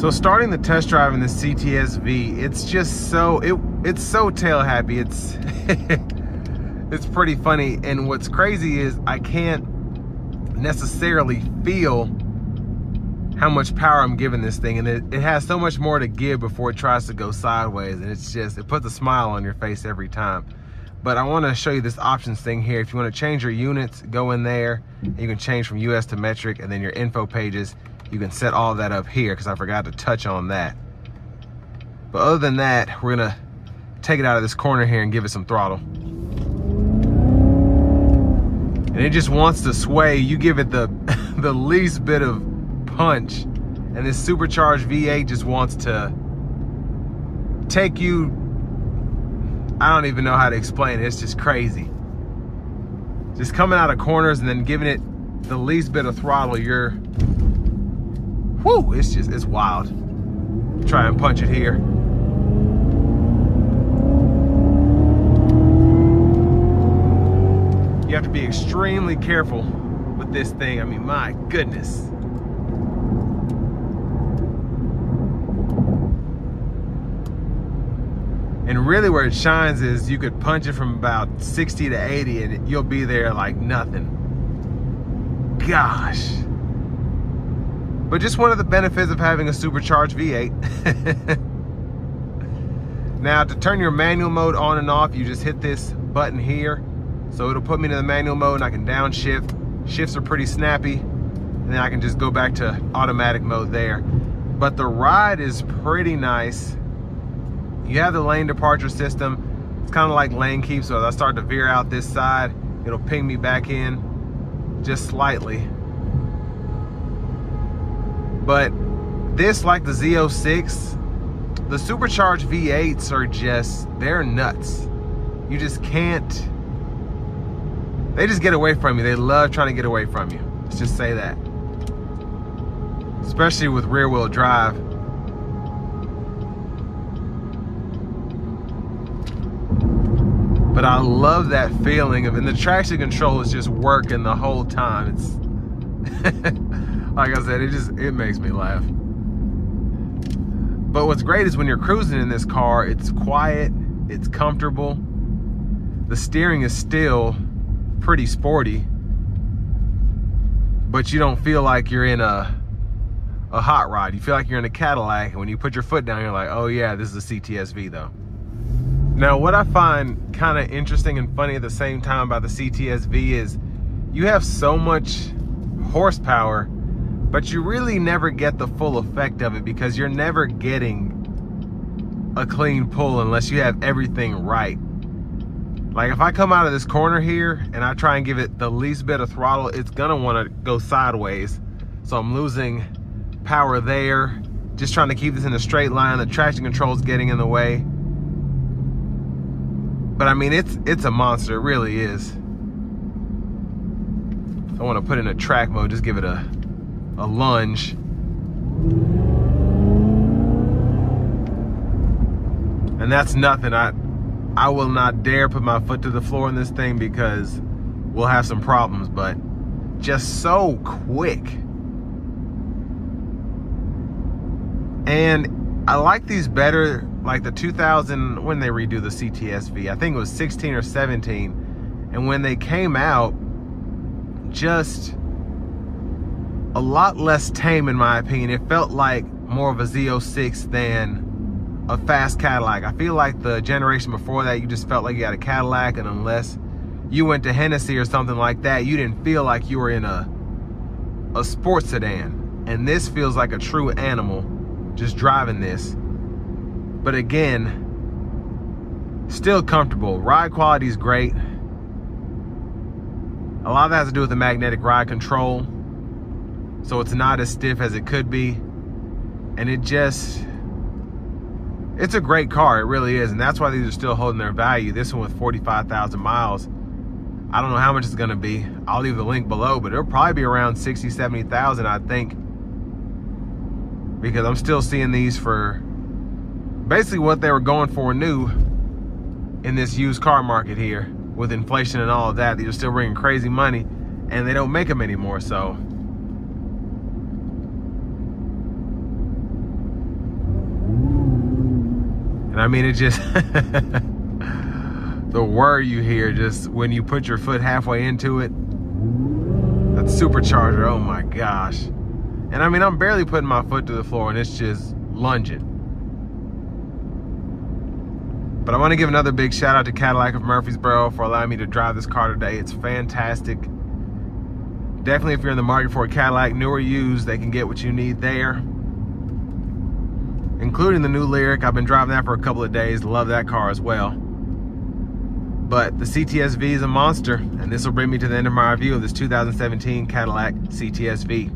So starting the test drive in the CTS-V, it's just so, it's so tail happy. It's it's pretty funny. And what's crazy is I can't necessarily feel how much power I'm giving this thing, and it has so much more to give before it tries to go sideways, and it's just, it puts a smile on your face every time. But I want to show you this options thing here. If you want to change your units, go in there, and you can change from US to metric, and then your info pages, you can set all that up here, because I forgot to touch on that. But other than that, we're gonna take it out of this corner here and give it some throttle. And it just wants to sway. You give it the the least bit of punch, and this supercharged V8 just wants to take you, I don't even know how to explain it. It's just crazy. Just coming out of corners and then giving it the least bit of throttle, you're, whoo, it's wild. Try and punch it here. You have to be extremely careful with this thing. I mean, my goodness. And really where it shines is you could punch it from about 60 to 80 and you'll be there like nothing. Gosh. But just one of the benefits of having a supercharged V8. Now to turn your manual mode on and off, you just hit this button here. So it'll put me into the manual mode and I can downshift. Shifts are pretty snappy. And then I can just go back to automatic mode there. But the ride is pretty nice. You have the lane departure system. It's kind of like lane keep, so as I start to veer out this side, it'll ping me back in just slightly. But this, like the Z06, the supercharged V8s are just, they're nuts. You just can't, they just get away from you. They love trying to get away from you. Let's just say that. Especially with rear wheel drive. But I love that feeling of, and the traction control is just working the whole time. It's, like I said, it makes me laugh. But what's great is when you're cruising in this car, it's quiet, it's comfortable. The steering is still pretty sporty, but you don't feel like you're in a hot rod. You feel like you're in a Cadillac, and when you put your foot down, you're like, oh yeah, this is a CTS-V though. Now, what I find kind of interesting and funny at the same time about the CTS-V is you have so much horsepower, but you really never get the full effect of it because you're never getting a clean pull unless you have everything right. Like if I come out of this corner here and I try and give it the least bit of throttle, it's gonna want to go sideways. So I'm losing power there. Just trying to keep this in a straight line. The traction control is getting in the way. But I mean, it's a monster, it really is. I want to put in a track mode, just give it a lunge. And that's nothing. I will not dare put my foot to the floor in this thing because we'll have some problems, but just so quick. And I like these better, like the 2000, when they redo the CTS-V, I think it was 16 or 17. And when they came out, just a lot less tame in my opinion. It felt like more of a Z06 than a fast Cadillac. I feel like the generation before that, you just felt like you had a Cadillac, and unless you went to Hennessy or something like that, you didn't feel like you were in a sports sedan. And this feels like a true animal just driving this. But again, still comfortable. Ride quality is great. A lot of that has to do with the magnetic ride control. So it's not as stiff as it could be. And it's a great car, it really is. And that's why these are still holding their value. This one with 45,000 miles, I don't know how much it's gonna be. I'll leave the link below, but it'll probably be around 60, 70,000, I think. Because I'm still seeing these for basically what they were going for new in this used car market here. With inflation and all of that, these are still bringing crazy money, and they don't make them anymore, so. And I mean, it just, the whir you hear just when you put your foot halfway into it, that supercharger, oh my gosh. And I mean, I'm barely putting my foot to the floor and it's just lunging. But I want to give another big shout out to Cadillac of Murfreesboro for allowing me to drive this car today. It's fantastic. Definitely if you're in the market for a Cadillac, new or used, they can get what you need there. Including the new Lyriq. I've been driving that for a couple of days. Love that car as well. But the CTS-V is a monster, and this will bring me to the end of my review of this 2017 Cadillac CTS-V.